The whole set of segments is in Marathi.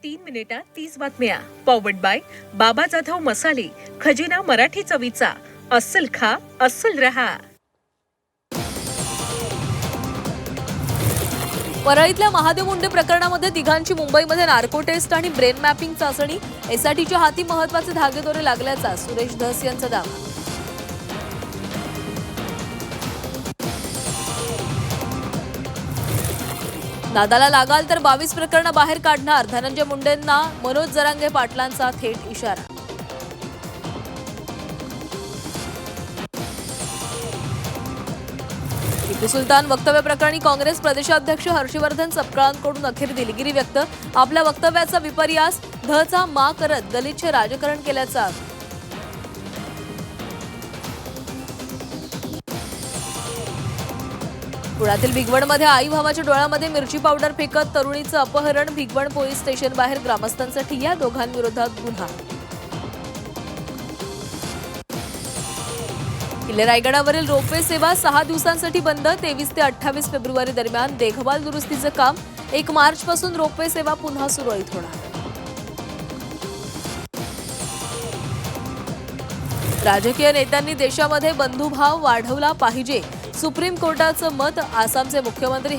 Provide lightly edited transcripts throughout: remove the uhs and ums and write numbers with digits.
3 मिनिटात 30 बातम्या. पॉवर्ड बाय बाबा जाधव मसाले, खजिना मराठी चवीचा. अस्सल खा, अस्सल रहा. परळीतल्या महादेव मुंडे प्रकरणामध्ये तिघांची मुंबईमध्ये नार्को टेस्ट आणि ब्रेन मॅपिंग चाचणी. एसआयटीच्या हाती महत्त्वाचे धागेदोरे लागल्याचा सुरेश धस यांचा दावा. नादाला लागाल तर 22 प्रकरणं बाहेर काढणार. धनंजय मुंडेंना मनोज जरांगे पाटलांचा थेट इशारा. टिपू सुलतान वक्तव्य प्रकरणी काँग्रेस प्रदेशाध्यक्ष हर्षवर्धन सपकाळांकडून अखेर दिलगिरी व्यक्त. आपल्या वक्तव्याचा विपर्यास धचा मा करत गलिच्छ राजकारण केल्याचा आरोप. पुण्यातील भिगवणमध्ये आई भावाच्या डोळ्यामध्ये मिरची पावडर फेकत तरुणीचं अपहरण. भिगवण पोलीस स्टेशन बाहेर ग्रामस्थांचा ठिय्या. दोघांविरोधात गुन्हा. किल्ले रायगडावरील रोपवे सेवा 6 दिवसांसाठी बंद. 23 ते 28 फेब्रुवारी दरम्यान देखभाल दुरुस्तीचं काम. 1 मार्च पासून रोपवे सेवा पुन्हा सुरळीत होणार. राजकीय नेत्यांनी देशामध्ये बंधुभाव वाढवला पाहिजे. सुप्रीम कोर्टाचं मत. आसामचे मुख्यमंत्री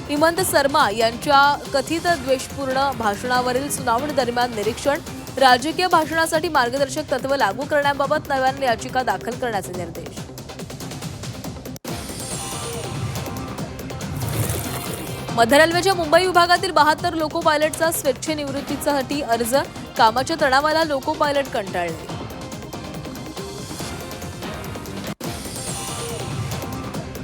हिमंत शर्मा यांच्या कथित द्वेषपूर्ण भाषणावरील सुनावणी दरम्यान निरीक्षण. राजकीय भाषणासाठी मार्गदर्शक तत्व लागू करण्याबाबत नव्याने याचिका दाखल करण्याचे निर्देश. मध्य रेल्वेच्या मुंबई विभागातील 72 लोको पायलटचा स्वेच्छेनिवृत्तीसाठी अर्ज. कामाच्या तणावाला लोको पायलट कंटाळले.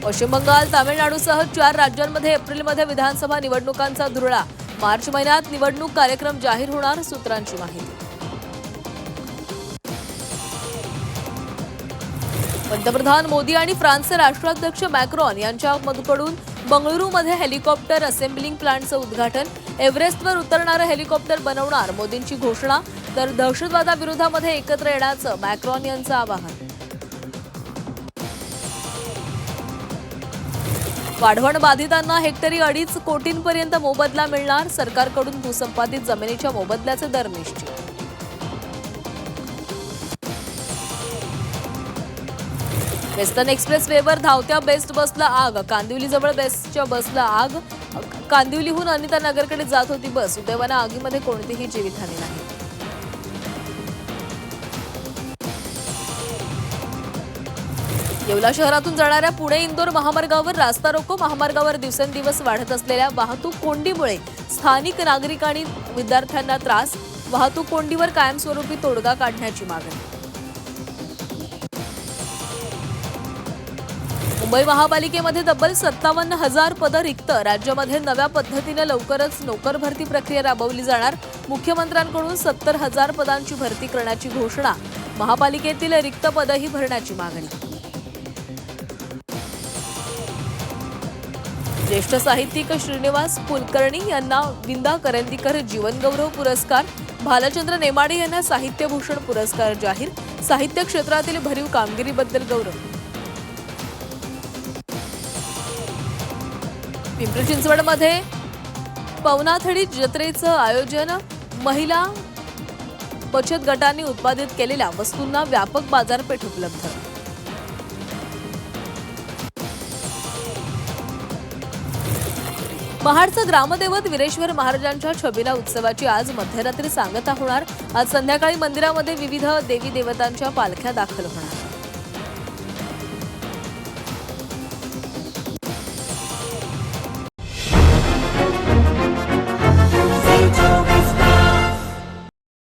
पश्चिम बंगाल, तामिळनाडूसह 4 राज्यांमध्ये एप्रिलमध्ये विधानसभा निवडणुकांचा धुरळा. मार्च महिन्यात निवडणूक कार्यक्रम जाहीर होणार. सूत्रांची माहिती. पंतप्रधान मोदी आणि फ्रान्सचे राष्ट्राध्यक्ष मॅक्रॉन यांच्याकडून बंगळुरूमध्ये हेलिकॉप्टर असेंब्लिंग प्लांटचं उद्घाटन. एव्हरेस्टवर उतरणारं हेलिकॉप्टर बनवणार. मोदींची घोषणा. तर दहशतवादाविरोधामध्ये एकत्र येण्याचं मॅक्रॉन यांचं आवाहन. वाढवण बाधितांना हेक्टरी 2.5 कोटींपर्यंत मोबदला मिळणार. सरकारकडून भूसंपादित जमिनीच्या मोबदल्याचे दर निश्चित. वेस्टर्न एक्सप्रेस वेवर धावत्या बेस्ट बसला आग. कांदिवलीजवळ बेस्टच्या बसला आग. कांदिवलीहून अनिता नगरकडे जात होती बस. सुदैवानं आगीमध्ये कोणतीही जीवितहानी नाही. येवला शहरातून जाणाऱ्या पुणे इंदोर महामार्गावर रास्ता रोको. महामार्गावर दिवसेंदिवस वाढत असलेल्या वाहतूक कोंडीमुळे स्थानिक नागरिक आणि विद्यार्थ्यांना त्रास. वाहतूक कोंडीवर कायमस्वरूपी तोडगा काढण्याची मागणी. मुंबई महापालिकेमध्ये तब्बल 57,000 पदं रिक्त. राज्यामध्ये नव्या पद्धतीने लवकरच नोकर भरती प्रक्रिया राबवली जाणार. मुख्यमंत्र्यांकडून 70,000 पदांची भरती करण्याची घोषणा. महापालिकेतील रिक्त पदंही भरण्याची मागणी. ज्येष्ठ साहित्यिक श्रीनिवास कुलकर्णी यांना विंदा करंदीकर जीवनगौरव पुरस्कार. भालचंद्र नेमाडे यांना साहित्यभूषण पुरस्कार जाहीर. साहित्य क्षेत्रातील भरीव कामगिरीबद्दल गौरव. पिंपरी चिंचवडमध्ये पवनाथडी जत्रेचं आयोजन. महिला बचत गटांनी उत्पादित केलेल्या वस्तूंना व्यापक बाजारपेठ उपलब्ध. महाडचं ग्रामदैवत वीरेश्वर महाराजांच्या छबिना उत्सवाची आज मध्यरात्री सांगता होणार. आज संध्याकाळी मंदिरामध्ये विविध देवी देवतांच्या पालख्या दाखल होणार.